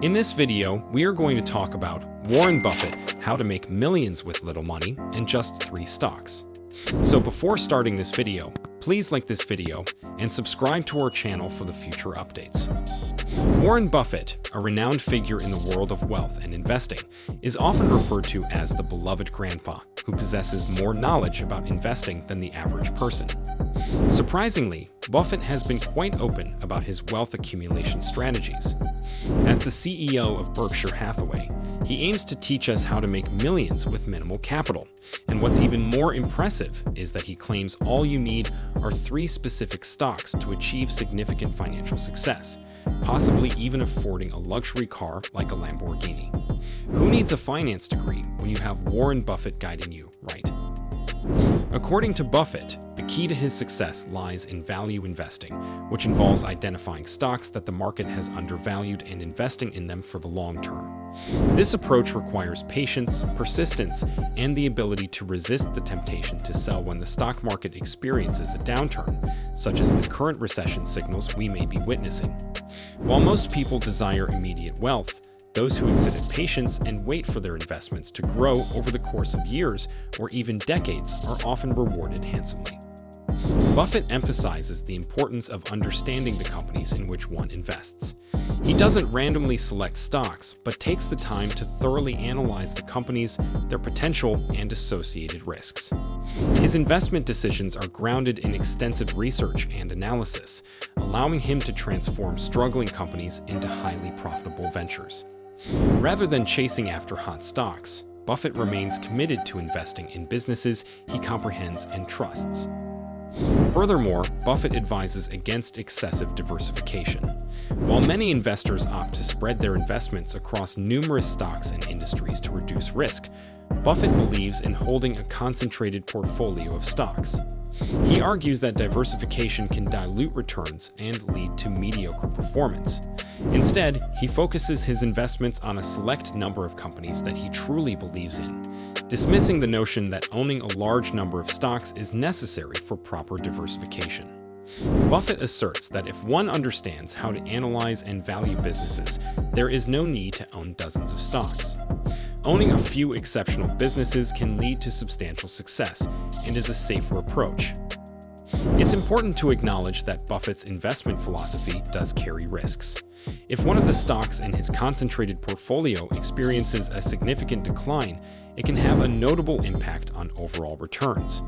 In this video, we are going to talk about Warren Buffett, how to make millions with little money, and just 3 stocks. So before starting this video, please like this video and subscribe to our channel for the future updates. Warren Buffett, a renowned figure in the world of wealth and investing, is often referred to as the beloved grandpa, who possesses more knowledge about investing than the average person. Surprisingly, Buffett has been quite open about his wealth accumulation strategies. As the CEO of Berkshire Hathaway, he aims to teach us how to make millions with minimal capital. And what's even more impressive is that he claims all you need are 3 specific stocks to achieve significant financial success, possibly even affording a luxury car like a Lamborghini. Who needs a finance degree when you have Warren Buffett guiding you, right? According to Buffett, the key to his success lies in value investing, which involves identifying stocks that the market has undervalued and investing in them for the long term. This approach requires patience, persistence, and the ability to resist the temptation to sell when the stock market experiences a downturn, such as the current recession signals we may be witnessing. While most people desire immediate wealth, those who exhibit patience and wait for their investments to grow over the course of years or even decades are often rewarded handsomely. Buffett emphasizes the importance of understanding the companies in which one invests. He doesn't randomly select stocks, but takes the time to thoroughly analyze the companies, their potential, and associated risks. His investment decisions are grounded in extensive research and analysis, allowing him to transform struggling companies into highly profitable ventures. Rather than chasing after hot stocks, Buffett remains committed to investing in businesses he comprehends and trusts. Furthermore, Buffett advises against excessive diversification. While many investors opt to spread their investments across numerous stocks and industries to reduce risk, Buffett believes in holding a concentrated portfolio of stocks. He argues that diversification can dilute returns and lead to mediocre performance. Instead, he focuses his investments on a select number of companies that he truly believes in, dismissing the notion that owning a large number of stocks is necessary for proper diversification. Buffett asserts that if one understands how to analyze and value businesses, there is no need to own dozens of stocks. Owning a few exceptional businesses can lead to substantial success and is a safer approach. It's important to acknowledge that Buffett's investment philosophy does carry risks. If one of the stocks in his concentrated portfolio experiences a significant decline, it can have a notable impact on overall returns.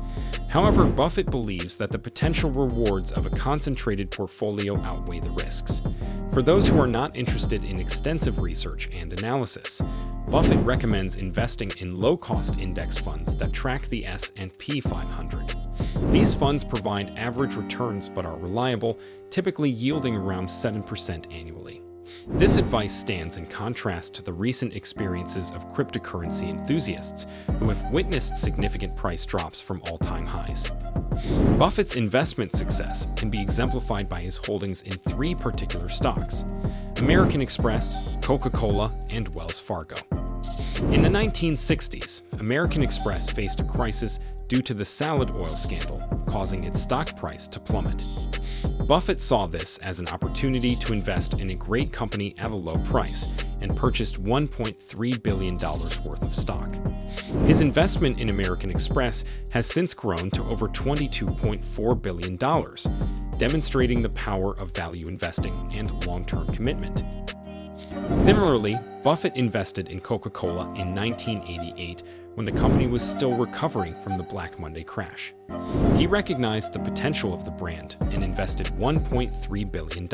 However, Buffett believes that the potential rewards of a concentrated portfolio outweigh the risks. For those who are not interested in extensive research and analysis, Buffett recommends investing in low-cost index funds that track the S&P 500. These funds provide average returns but are reliable, typically yielding around 7% annually. This advice stands in contrast to the recent experiences of cryptocurrency enthusiasts who have witnessed significant price drops from all-time highs. Buffett's investment success can be exemplified by his holdings in 3 particular stocks: American Express, Coca-Cola, and Wells Fargo. In the 1960s, American Express faced a crisis due to the salad oil scandal, causing its stock price to plummet. Buffett saw this as an opportunity to invest in a great company at a low price and purchased $1.3 billion worth of stock. His investment in American Express has since grown to over $22.4 billion, demonstrating the power of value investing and long-term commitment. Similarly, Buffett invested in Coca-Cola in 1988 when the company was still recovering from the Black Monday crash. He recognized the potential of the brand and invested $1.3 billion,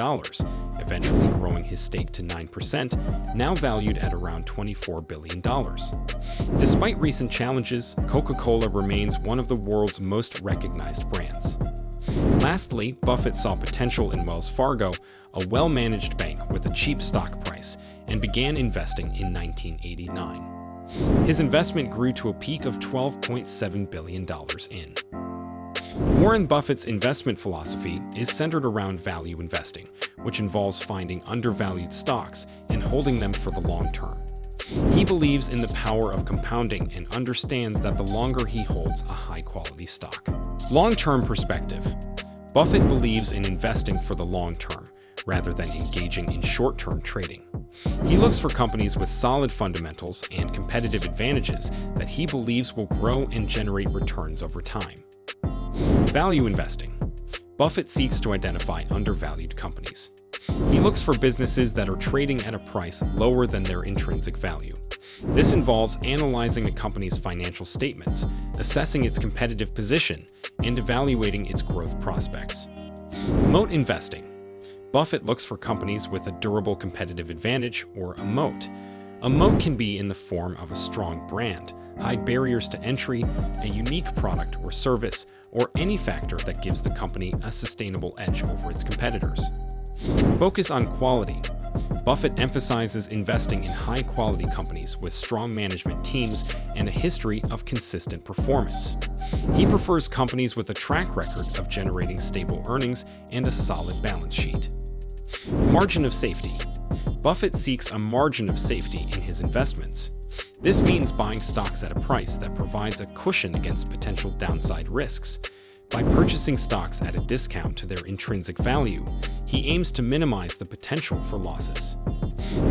eventually growing his stake to 9%, now valued at around $24 billion. Despite recent challenges, Coca-Cola remains one of the world's most recognized brands. Lastly, Buffett saw potential in Wells Fargo, a well-managed bank with a cheap stock price, and began investing in 1989. His investment grew to a peak of $12.7 billion in. Warren Buffett's investment philosophy is centered around value investing, which involves finding undervalued stocks and holding them for the long term. He believes in the power of compounding and understands that the longer he holds a high-quality stock. Long-term perspective. Buffett believes in investing for the long term, rather than engaging in short-term trading. He looks for companies with solid fundamentals and competitive advantages that he believes will grow and generate returns over time. Value investing. Buffett seeks to identify undervalued companies. He looks for businesses that are trading at a price lower than their intrinsic value. This involves analyzing a company's financial statements, assessing its competitive position, and evaluating its growth prospects. Moat investing. Buffett looks for companies with a durable competitive advantage, or a moat. A moat can be in the form of a strong brand, high barriers to entry, a unique product or service, or any factor that gives the company a sustainable edge over its competitors. Focus on quality. Buffett emphasizes investing in high-quality companies with strong management teams and a history of consistent performance. He prefers companies with a track record of generating stable earnings and a solid balance sheet. Margin of safety. Buffett seeks a margin of safety in his investments. This means buying stocks at a price that provides a cushion against potential downside risks. By purchasing stocks at a discount to their intrinsic value, he aims to minimize the potential for losses.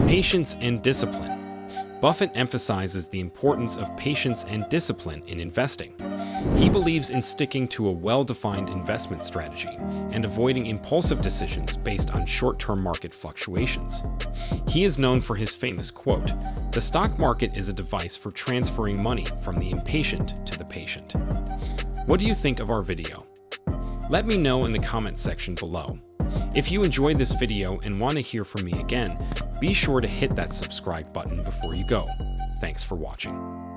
Patience and discipline. Buffett emphasizes the importance of patience and discipline in investing. He believes in sticking to a well-defined investment strategy and avoiding impulsive decisions based on short-term market fluctuations. He is known for his famous quote, "The stock market is a device for transferring money from the impatient to the patient." What do you think of our video? Let me know in the comment section below. If you enjoyed this video and want to hear from me again, be sure to hit that subscribe button before you go. Thanks for watching.